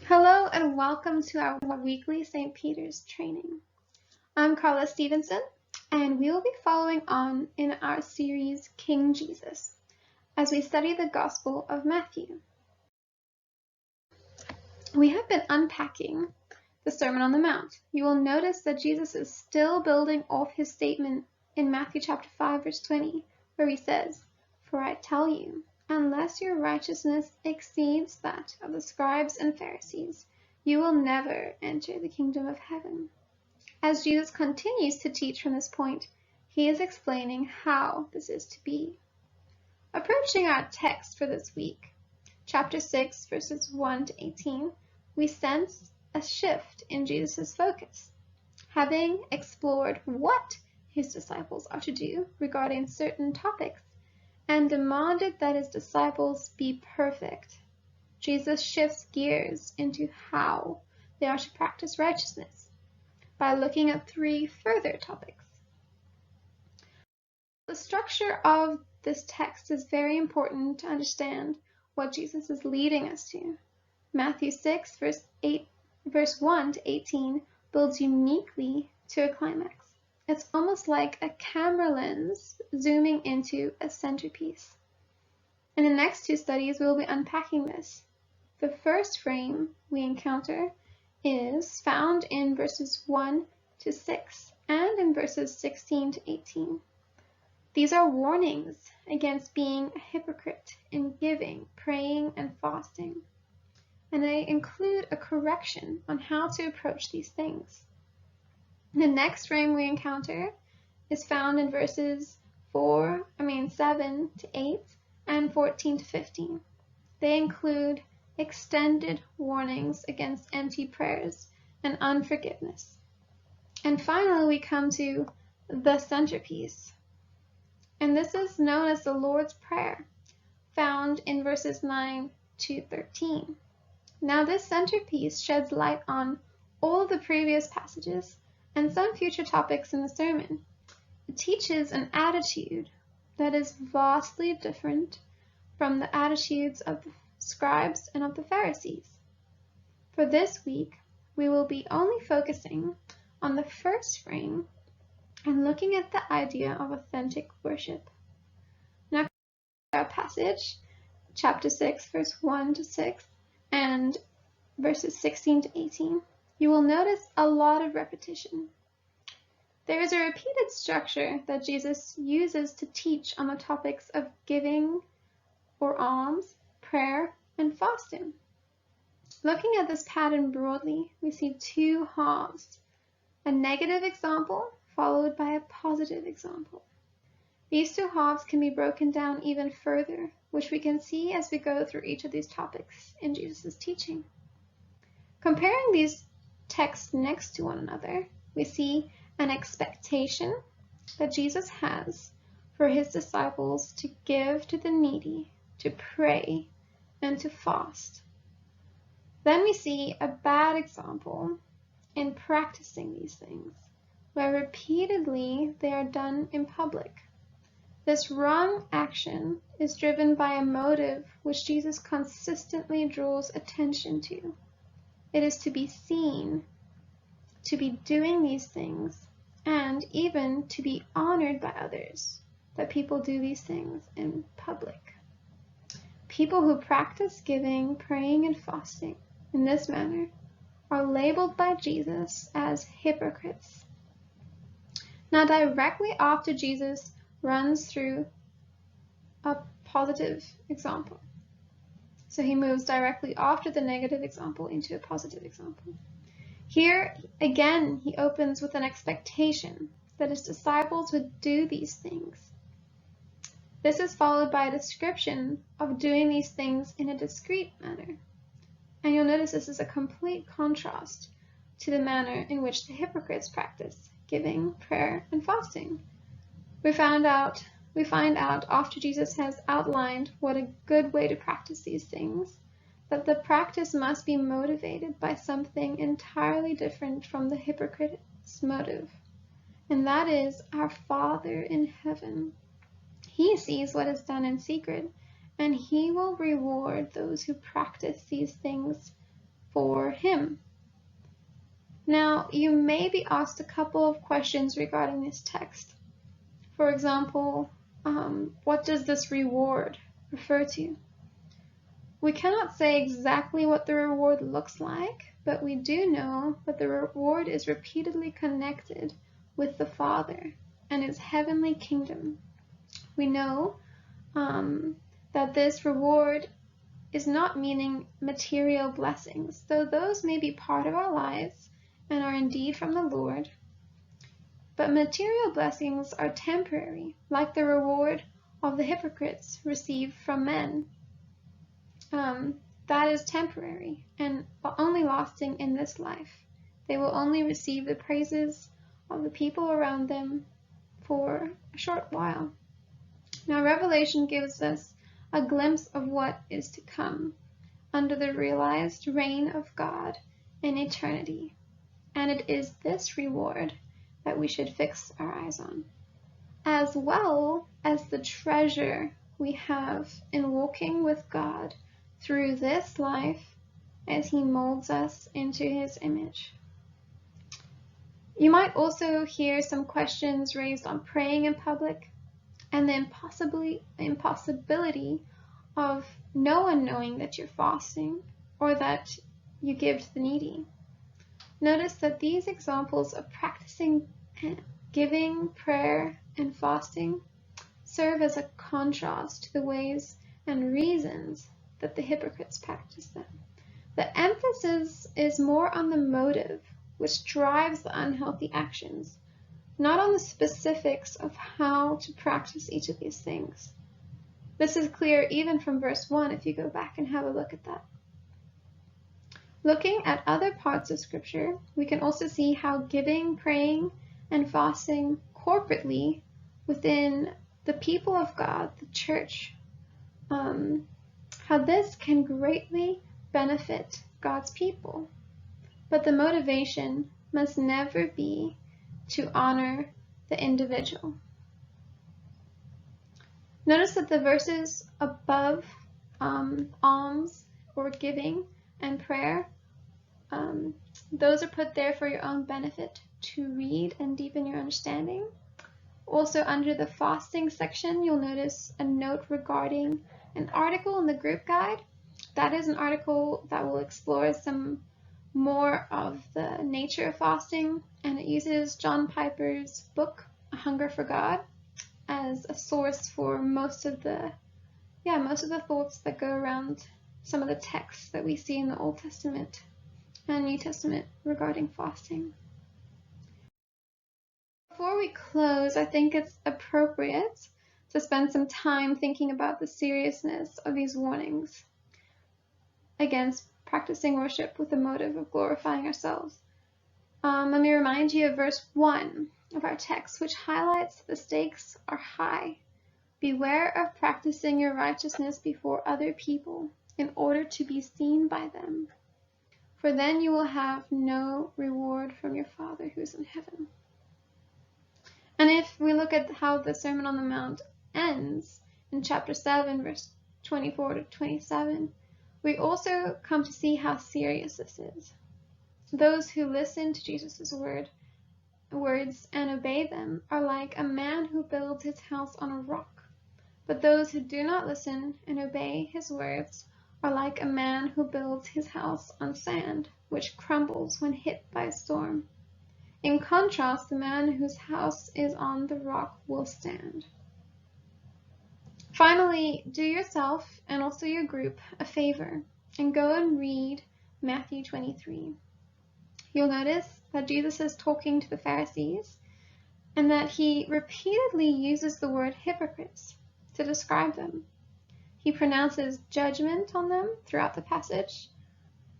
Hello and welcome to our weekly St. Peter's training. I'm Carla Stevenson, and we will be following on in our series King Jesus as we study the Gospel of Matthew. We have been unpacking the Sermon on the Mount. You will notice that Jesus is still building off his statement in Matthew chapter 5 verse 20, where he says, "For I tell you, unless your righteousness exceeds that of the scribes and Pharisees, you will never enter the kingdom of heaven." As Jesus continues to teach from this point, he is explaining how this is to be. Approaching our text for this week, chapter 6, verses 1 to 18, we sense a shift in Jesus' focus. Having explored what his disciples are to do regarding certain topics, and demanded that his disciples be perfect, Jesus shifts gears into how they are to practice righteousness by looking at three further topics. The structure of this text is very important to understand what Jesus is leading us to. Matthew 6, verse 1 to 18 builds uniquely to a climax. It's almost like a camera lens zooming into a centerpiece. In the next two studies, we'll be unpacking this. The first frame we encounter is found in verses 1 to 6 and in verses 16 to 18. These are warnings against being a hypocrite in giving, praying, and fasting, and they include a correction on how to approach these things. The next frame we encounter is found in verses 7 to 8 and 14 to 15. They include extended warnings against empty prayers and unforgiveness. And finally, we come to the centerpiece. And this is known as the Lord's Prayer, found in verses 9 to 13. Now, this centerpiece sheds light on all of the previous passages and some future topics in the sermon. It teaches an attitude that is vastly different from the attitudes of the scribes and of the Pharisees. For this week, we will be only focusing on the first frame and looking at the idea of authentic worship. Now, our passage, chapter 6, verse 1 to 6, and verses 16 to 18, you will notice a lot of repetition. There is a repeated structure that Jesus uses to teach on the topics of giving or alms, prayer, and fasting. Looking at this pattern broadly, we see two halves, a negative example followed by a positive example. These two halves can be broken down even further, which we can see as we go through each of these topics in Jesus' teaching. Comparing these texts next to one another, we see an expectation that Jesus has for his disciples to give to the needy, to pray, and to fast. Then we see a bad example in practicing these things, where repeatedly they are done in public. This wrong action is driven by a motive which Jesus consistently draws attention to. It is to be seen, to be doing these things, and even to be honored by others, that people do these things in public. People who practice giving, praying, and fasting in this manner are labeled by Jesus as hypocrites. Now, directly after Jesus runs through a positive example. So he moves directly after the negative example into a positive example. Here, again, he opens with an expectation that his disciples would do these things. This is followed by a description of doing these things in a discreet manner. And you'll notice this is a complete contrast to the manner in which the hypocrites practice giving, prayer, and fasting. We find out after Jesus has outlined what a good way to practice these things, that the practice must be motivated by something entirely different from the hypocrite's motive, and that is our Father in heaven. He sees what is done in secret, and he will reward those who practice these things for him. Now, you may be asked a couple of questions regarding this text. For example, what does this reward refer to? We cannot say exactly what the reward looks like, but we do know that the reward is repeatedly connected with the Father and his heavenly kingdom. We know that this reward is not meaning material blessings, though those may be part of our lives and are indeed from the Lord. But material blessings are temporary, like the reward of the hypocrites received from men. That is temporary and only lasting in this life. They will only receive the praises of the people around them for a short while. Now, Revelation gives us a glimpse of what is to come under the realized reign of God in eternity. And it is this reward that we should fix our eyes on, as well as the treasure we have in walking with God through this life as he molds us into his image. You might also hear some questions raised on praying in public and the impossibility of no one knowing that you're fasting or that you give to the needy. Notice that these examples of practicing giving, prayer, and fasting serve as a contrast to the ways and reasons that the hypocrites practice them. The emphasis is more on the motive which drives the unhealthy actions, not on the specifics of how to practice each of these things. This is clear even from verse 1 if you go back and have a look at that. Looking at other parts of Scripture, we can also see how giving, praying, and fasting corporately within the people of God, the church, how this can greatly benefit God's people. But the motivation must never be to honor the individual. Notice that the verses above alms or giving and prayer, those are put there for your own benefit to read and deepen your understanding. Also under the fasting section, you'll notice a note regarding an article in the group guide. That is an article that will explore some more of the nature of fasting, and it uses John Piper's book, A Hunger for God, as a source for most of the thoughts that go around some of the texts that we see in the Old Testament and New Testament regarding fasting. Before we close, I think it's appropriate to spend some time thinking about the seriousness of these warnings against practicing worship with the motive of glorifying ourselves. Let me remind you of verse 1 of our text, which highlights the stakes are high. Beware of practicing your righteousness before other people in order to be seen by them, for then you will have no reward from your Father who's in heaven. And if we look at how the Sermon on the Mount ends in chapter 7, verse 24 to 27, we also come to see how serious this is. Those who listen to Jesus' words and obey them are like a man who builds his house on a rock. But those who do not listen and obey his words are like a man who builds his house on sand, which crumbles when hit by a storm. In contrast, the man whose house is on the rock will stand. Finally, do yourself and also your group a favor and go and read Matthew 23. You'll notice that Jesus is talking to the Pharisees and that he repeatedly uses the word hypocrites to describe them. He pronounces judgment on them throughout the passage,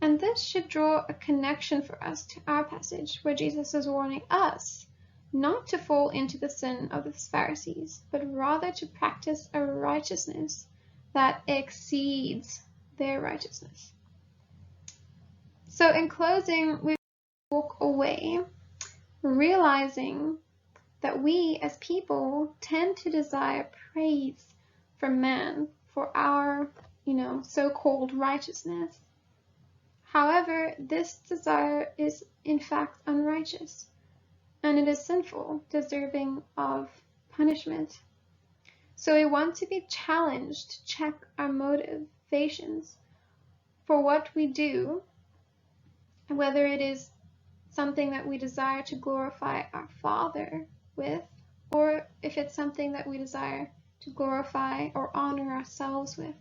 and this should draw a connection for us to our passage where Jesus is warning us not to fall into the sin of the Pharisees, but rather to practice a righteousness that exceeds their righteousness. So in closing, we walk away realizing that we as people tend to desire praise from man for our, so-called righteousness. However, this desire is in fact unrighteous, and it is sinful, deserving of punishment. So we want to be challenged to check our motivations for what we do, and whether it is something that we desire to glorify our Father with, or if it's something that we desire to glorify or honor ourselves with.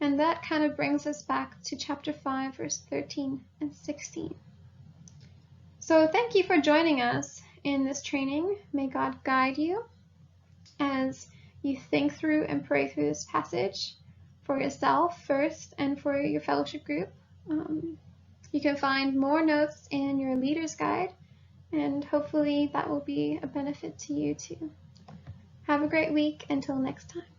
And that kind of brings us back to chapter 5, verse 13 and 16. So thank you for joining us in this training. May God guide you as you think through and pray through this passage for yourself first and for your fellowship group. You can find more notes in your leader's guide, and hopefully that will be a benefit to you too. Have a great week. Until next time.